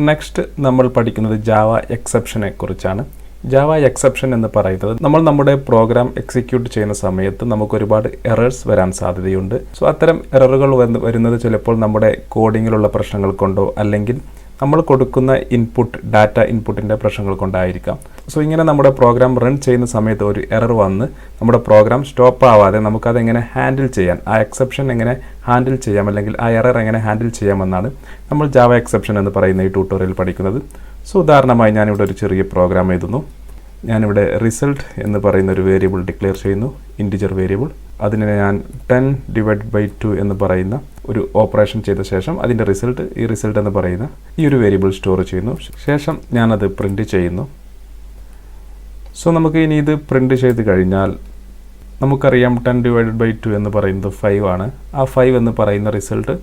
Next നമ്മൾ പഠിക്കുന്നത് Java എക്സെപ്ഷനെ കുറിച്ചാണ്. ജാവ എക്സെപ്ഷൻ എന്ന് പറയുന്നത് നമ്മൾ നമ്മുടെ പ്രോഗ്രാം എക്സിക്യൂട്ട് ചെയ്യുന്ന സമയത്ത് നമുക്ക് ഒരുപാട് എറേഴ്സ് വരാൻ സാധ്യതയുണ്ട്. സോ അത്തരം എററുകൾ വരുന്നത് ചിലപ്പോൾ നമ്മുടെ കോഡിങ്ങിലുള്ള പ്രശ്നങ്ങൾ കൊണ്ടോ അല്ലെങ്കിൽ നമ്മൾ കൊടുക്കുന്ന ഡാറ്റ ഇൻപുട്ടിൻ്റെ പ്രശ്നങ്ങൾ കൊണ്ടായിരിക്കാം. സോ ഇങ്ങനെ നമ്മുടെ പ്രോഗ്രാം റൺ ചെയ്യുന്ന സമയത്ത് ഒരു എറർ വന്ന് നമ്മുടെ പ്രോഗ്രാം സ്റ്റോപ്പ് ആവാതെ നമുക്കതെങ്ങനെ ഹാൻഡിൽ ചെയ്യാൻ, ആ എക്സെപ്ഷൻ എങ്ങനെ ഹാൻഡിൽ ചെയ്യാം അല്ലെങ്കിൽ ആ എറർ എങ്ങനെ ഹാൻഡിൽ ചെയ്യാമെന്നാണ് നമ്മൾ ജാവ എക്സെപ്ഷൻ എന്ന് പറയുന്ന ഈ ട്യൂട്ടോറിയൽ പഠിക്കുന്നത്. സോ ഉദാഹരണമായി ഞാനിവിടെ ഒരു ചെറിയ പ്രോഗ്രാം എഴുതുന്നു. ഞാനിവിടെ റിസൾട്ട് എന്ന് പറയുന്ന ഒരു വേരിയബിൾ ഡിക്ലെയർ ചെയ്യുന്നു, ഇൻറ്റിജർ വേരിയബിൾ. അതിനെ ഞാൻ 10/2 എന്ന് പറയുന്ന ഒരു ഓപ്പറേഷൻ ചെയ്ത ശേഷം അതിൻ്റെ ഈ റിസൾട്ട് എന്ന് പറയുന്ന ഈ ഒരു വേരിയബിൾ സ്റ്റോർ ചെയ്യുന്നു. ശേഷം ഞാനത് പ്രിൻറ്റ് ചെയ്യുന്നു. സോ നമുക്ക് ഇനി ഇത് പ്രിൻറ്റ് ചെയ്ത് കഴിഞ്ഞാൽ നമുക്കറിയാം 10/2 എന്ന് പറയുന്നത് 5 ആണ്. ആ 5 എന്ന് പറയുന്ന റിസൾട്ട്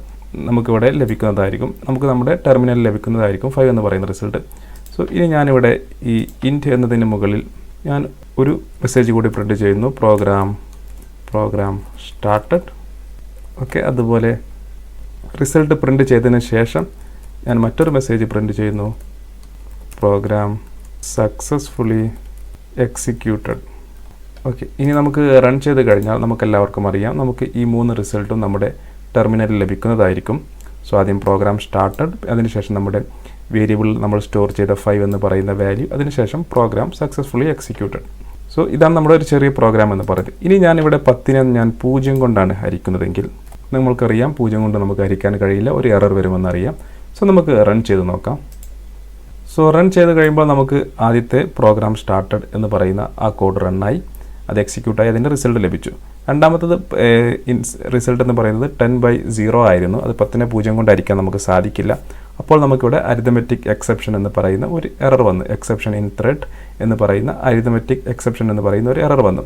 നമുക്കിവിടെ ലഭിക്കുന്നതായിരിക്കും, നമുക്ക് നമ്മുടെ ടെർമിനലിൽ ലഭിക്കുന്നതായിരിക്കും 5 എന്ന് പറയുന്ന റിസൾട്ട്. സോ ഇനി ഞാനിവിടെ ഈ ഇൻറ്റ് എന്നതിന് മുകളിൽ ഞാൻ ഒരു മെസ്സേജ് കൂടി പ്രിൻറ്റ് ചെയ്യുന്നു, പ്രോഗ്രാം സ്റ്റാർട്ടഡ്. ഓക്കെ, അതുപോലെ റിസൾട്ട് പ്രിൻറ്റ് ചെയ്തതിന് ശേഷം ഞാൻ മറ്റൊരു മെസ്സേജ് പ്രിൻറ്റ് ചെയ്യുന്നു, പ്രോഗ്രാം സക്സസ്ഫുള്ളി എക്സിക്യൂട്ടഡ്. ഓക്കെ, ഇനി നമുക്ക് റൺ ചെയ്ത് കഴിഞ്ഞാൽ നമുക്കെല്ലാവർക്കും അറിയാം നമുക്ക് ഈ 3 റിസൾട്ടും നമ്മുടെ ടെർമിനലിൽ ലഭിക്കുന്നതായിരിക്കും. സോ ആദ്യം പ്രോഗ്രാം സ്റ്റാർട്ടഡ്, അതിനുശേഷം നമ്മുടെ വേരിയബിൾ നമ്മൾ സ്റ്റോർ ചെയ്ത 5 എന്ന് പറയുന്ന വാല്യൂ, അതിനുശേഷം പ്രോഗ്രാം സക്സസ്ഫുള്ളി എക്സിക്യൂട്ടഡ്. സോ ഇതാണ് നമ്മുടെ ഒരു ചെറിയ പ്രോഗ്രാം എന്ന് പറയുന്നത്. ഇനി ഞാനിവിടെ 10നെ ഞാൻ 0 കൊണ്ടാണ് ഹരിക്കുന്നതെങ്കിൽ നമ്മൾക്കറിയാം 0 കൊണ്ട് നമുക്ക് ഹരിക്കാൻ കഴിയില്ല, ഒരു എറർ വരുമെന്നറിയാം. സോ നമുക്ക് റൺ ചെയ്ത് നോക്കാം. സോ റൺ ചെയ്ത് കഴിയുമ്പോൾ നമുക്ക് ആദ്യത്തെ പ്രോഗ്രാം സ്റ്റാർട്ടഡ് എന്ന് പറയുന്ന ആ കോഡ് റണ്ണായി, അത് എക്സിക്യൂട്ടായി, അതിൻ്റെ റിസൾട്ട് ലഭിച്ചു. രണ്ടാമത്തത് റിസൾട്ട് എന്ന് പറയുന്നത് 10/0 ആയിരുന്നു. അത് 10നെ 0 കൊണ്ട് ഹരിക്കാൻ നമുക്ക് സാധിക്കില്ല. അപ്പോൾ നമുക്കിവിടെ അരിതമെറ്റിക് എക്സെപ്ഷൻ എന്ന് പറയുന്ന ഒരു എറർ വന്നു, എക്സെപ്ഷൻ ഇൻ ത്രെഡ് എന്ന് പറയുന്ന അരിതമെറ്റിക് എക്സെപ്ഷൻ എന്ന് പറയുന്ന ഒരു എറർ വന്നു.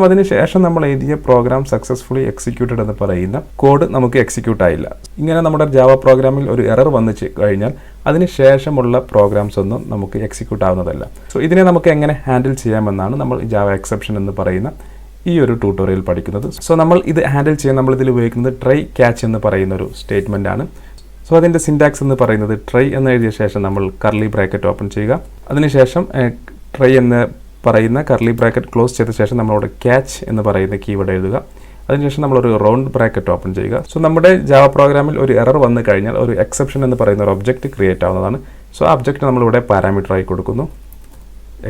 അതിനുശേഷം നമ്മൾ എഴുതിയ പ്രോഗ്രാം സക്സസ്ഫുള്ളി എക്സിക്യൂട്ടഡ് എന്ന് പറയുന്ന കോഡ് നമുക്ക് എക്സിക്യൂട്ട് ആയില്ല. ഇങ്ങനെ നമ്മുടെ ജാവ പ്രോഗ്രാമിൽ ഒരു എറർ വന്നു കഴിഞ്ഞാൽ അതിന് ശേഷമുള്ള പ്രോഗ്രാംസ് ഒന്നും നമുക്ക് എക്സിക്യൂട്ട് ആവുന്നതല്ല. സോ ഇതിനെ നമുക്ക് എങ്ങനെ ഹാൻഡിൽ ചെയ്യാമെന്നാണ് നമ്മൾ ജാവ എക്സെപ്ഷൻ എന്ന് പറയുന്ന ഈ ഒരു ട്യൂട്ടോറിയൽ പഠിക്കുന്നത്. സോ നമ്മൾ ഇത് ഹാൻഡിൽ ചെയ്യാൻ നമ്മൾ ഇതിൽ ഉപയോഗിക്കുന്നത് ട്രൈ ക്യാച്ച് എന്ന് പറയുന്ന ഒരു സ്റ്റേറ്റ്മെൻ്റ് ആണ്. സോ അതിൻ്റെ സിൻടാക്സ് എന്ന് പറയുന്നത് ട്രൈ എന്ന് എഴുതിയ ശേഷം നമ്മൾ കർലി ബ്രാക്കറ്റ് ഓപ്പൺ ചെയ്യുക, അതിനുശേഷം ട്രൈ എന്ന് പറയുന്ന കർലി ബ്രാക്കറ്റ് ക്ലോസ് ചെയ്ത ശേഷം നമ്മളവിടെ ക്യാച്ച് എന്ന് പറയുന്ന കീവേഡ് എഴുതുക, അതിനുശേഷം നമ്മളൊരു റൗണ്ട് ബ്രാക്കറ്റ് ഓപ്പൺ ചെയ്യുക. സോ നമ്മുടെ ജാവ പ്രോഗ്രാമിൽ ഒരു എറർ വന്നു കഴിഞ്ഞാൽ ഒരു എക്സെപ്ഷൻ എന്ന് പറയുന്ന ഒരു ഒബ്ജക്റ്റ് ക്രിയേറ്റ് ആവുന്നതാണ്. സോ ആ ഒബ്ജക്റ്റ് നമ്മളിവിടെ പാരാമീറ്ററായി കൊടുക്കുന്നു,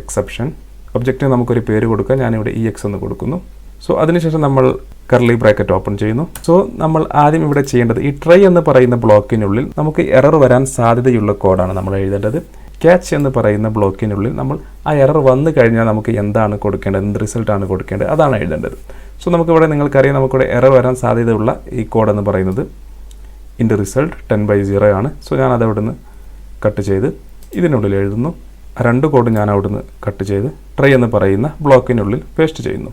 എക്സെപ്ഷൻ. ഒബ്ജക്റ്റിന് നമുക്കൊരു പേര് കൊടുക്കുക, ഞാനിവിടെ EX എന്ന് കൊടുക്കുന്നു. സോ അതിനുശേഷം നമ്മൾ കർലി ബ്രാക്കറ്റ് ഓപ്പൺ ചെയ്യുന്നു. സോ നമ്മൾ ആദ്യം ഇവിടെ ചെയ്യേണ്ടത് ഈ ട്രൈ എന്ന് പറയുന്ന ബ്ലോക്കിനുള്ളിൽ നമുക്ക് എറർ വരാൻ സാധ്യതയുള്ള കോഡാണ് നമ്മൾ എഴുതേണ്ടത്. ക്യാച്ച് എന്ന് പറയുന്ന ബ്ലോക്കിനുള്ളിൽ നമ്മൾ ആ എറർ വന്നു കഴിഞ്ഞാൽ നമുക്ക് എന്താണ് കൊടുക്കേണ്ടത്, എന്ത് റിസൾട്ടാണ് കൊടുക്കേണ്ടത്, അതാണ് എഴുതേണ്ടത്. സോ നമുക്കിവിടെ നിങ്ങൾക്കറിയാം നമുക്കിവിടെ എറർ വരാൻ സാധ്യതയുള്ള ഈ കോഡ് എന്ന് പറയുന്നത് ഇൻ്റെ റിസൾട്ട് 10/0 ആണ്. സോ ഞാനത് അവിടുന്ന് കട്ട് ചെയ്ത് ഇതിനുള്ളിൽ എഴുതുന്നു. 2 കോഡ് ഞാൻ അവിടുന്ന് കട്ട് ചെയ്ത് ട്രൈ എന്ന് പറയുന്ന ബ്ലോക്കിനുള്ളിൽ പേസ്റ്റ് ചെയ്യുന്നു.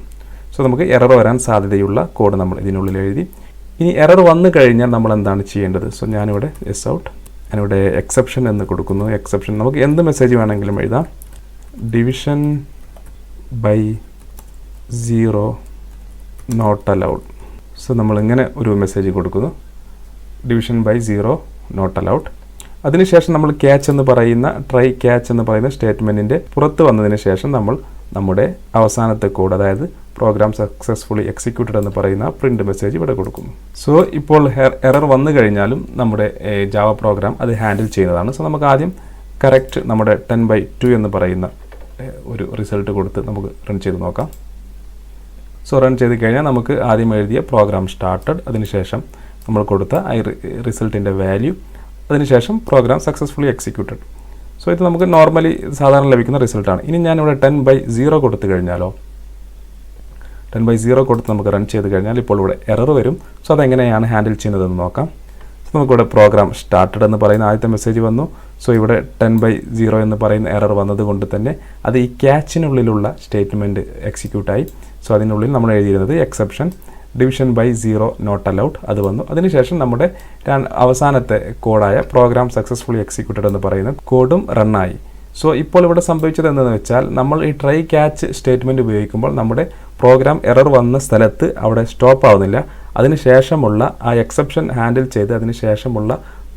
സോ നമുക്ക് എറർ വരാൻ സാധ്യതയുള്ള കോഡ് നമ്മൾ ഇതിനുള്ളിൽ എഴുതി. ഇനി എറർ വന്നു കഴിഞ്ഞാൽ നമ്മൾ എന്താണ് ചെയ്യേണ്ടത്? സോ ഞാനിവിടെ എസ് ഔട്ട്, ഞാനിവിടെ എക്സെപ്ഷൻ എന്ന് കൊടുക്കുന്നു. എക്സെപ്ഷൻ നമുക്ക് എന്ത് മെസ്സേജ് വേണമെങ്കിലും എഴുതാം, division by 0 not allowed. So നമ്മളിങ്ങനെ ഒരു മെസ്സേജ് കൊടുക്കുന്നു, ഡിവിഷൻ ബൈ 0 നോട്ട് അലൗഡ്. അതിനുശേഷം നമ്മൾ ക്യാച്ച് എന്ന് പറയുന്ന ട്രൈ ക്യാച്ച് എന്ന് പറയുന്ന സ്റ്റേറ്റ്മെൻറ്റിൻ്റെ പുറത്ത് വന്നതിന് ശേഷം നമ്മൾ നമ്മുടെ അവസാനത്തെ കോഡ്, അതായത് പ്രോഗ്രാം സക്സസ്ഫുള്ളി എക്സിക്യൂട്ടഡ് എന്ന് പറയുന്ന പ്രിൻറ്റ് മെസ്സേജ് ഇവിടെ കൊടുക്കുന്നു. സോ ഇപ്പോൾ എറർ വന്നു കഴിഞ്ഞാലും നമ്മുടെ ജാവ പ്രോഗ്രാം അത് ഹാൻഡിൽ ചെയ്യുന്നതാണ്. സോ നമുക്ക് ആദ്യം കറക്റ്റ് നമ്മുടെ 10/2 എന്ന് പറയുന്ന ഒരു റിസൾട്ട് കൊടുത്ത് നമുക്ക് റൺ ചെയ്ത് നോക്കാം. സോ റൺ ചെയ്ത് കഴിഞ്ഞാൽ നമുക്ക് ആദ്യം എഴുതിയ പ്രോഗ്രാം സ്റ്റാർട്ടഡ്, അതിനുശേഷം നമ്മൾ കൊടുത്ത റിസൾട്ടിൻ്റെ വാല്യൂ, അതിനുശേഷം പ്രോഗ്രാം സക്സസ്ഫുള്ളി എക്സിക്യൂട്ടഡ്. സോ ഇത് നമുക്ക് നോർമലി സാധാരണ ലഭിക്കുന്ന റിസൾട്ടാണ്. ഇനി ഞാനിവിടെ 10/0 കൊടുത്തു കഴിഞ്ഞാലോ, 10/0 കൊടുത്ത് നമുക്ക് റൺ ചെയ്ത് കഴിഞ്ഞാൽ ഇപ്പോൾ ഇവിടെ എറർ വരും. സോ അതെങ്ങനെയാണ് ഹാൻഡിൽ ചെയ്യുന്നതെന്ന് നോക്കാം. സോ നമുക്കിവിടെ പ്രോഗ്രാം സ്റ്റാർട്ടഡ് എന്ന് പറയുന്ന ആദ്യത്തെ മെസ്സേജ് വന്നു. സോ ഇവിടെ 10/0 എന്ന് പറയുന്ന എറർ വന്നതുകൊണ്ട് തന്നെ അത് ഈ ക്യാച്ചിനുള്ളിലുള്ള സ്റ്റേറ്റ്മെൻറ്റ് എക്സിക്യൂട്ടായി. സോ അതിനുള്ളിൽ നമ്മൾ എഴുതിയിരുന്നത് exception division by 0 not allowed അത് വന്നു. അതിനുശേഷം നമ്മുടെ അവസാനത്തെ കോഡായ പ്രോഗ്രാം സക്സസ്ഫുള്ളി എക്സിക്യൂട്ടഡ് എന്ന് പറയുന്ന കോഡും റണ്ണായി. സോ ഇപ്പോൾ ഇവിടെ സംഭവിച്ചത് എന്താണെന്ന് വെച്ചാൽ നമ്മൾ ഈ ട്രൈ ക്യാച്ച് സ്റ്റേറ്റ്മെൻറ്റ് ഉപയോഗിക്കുമ്പോൾ നമ്മുടെ പ്രോഗ്രാം എറർ വന്ന സ്ഥലത്ത് അവിടെ സ്റ്റോപ്പ് ആവുന്നില്ല. അതിനുശേഷമുള്ള ആ എക്സെപ്ഷൻ ഹാൻഡിൽ ചെയ്ത് അതിനുശേഷമുള്ള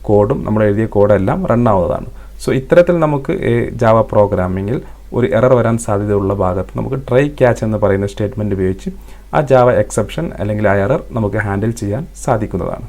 കോഡും നമ്മൾ എഴുതിയ കോഡെല്ലാം റൺ ആവുന്നതാണ്. സോ ഇത്തരത്തിൽ നമുക്ക് ജാവ പ്രോഗ്രാമിങ്ങിൽ ഒരു എറർ വരാൻ സാധ്യതയുള്ള ഭാഗത്ത് നമുക്ക് ട്രൈ ക്യാച്ച് എന്ന് പറയുന്ന സ്റ്റേറ്റ്മെൻറ്റ് ഉപയോഗിച്ച് ആ ജാവ എക്സെപ്ഷൻ അല്ലെങ്കിൽ ആ എറർ നമുക്ക് ഹാൻഡിൽ ചെയ്യാൻ സാധിക്കുന്നതാണ്.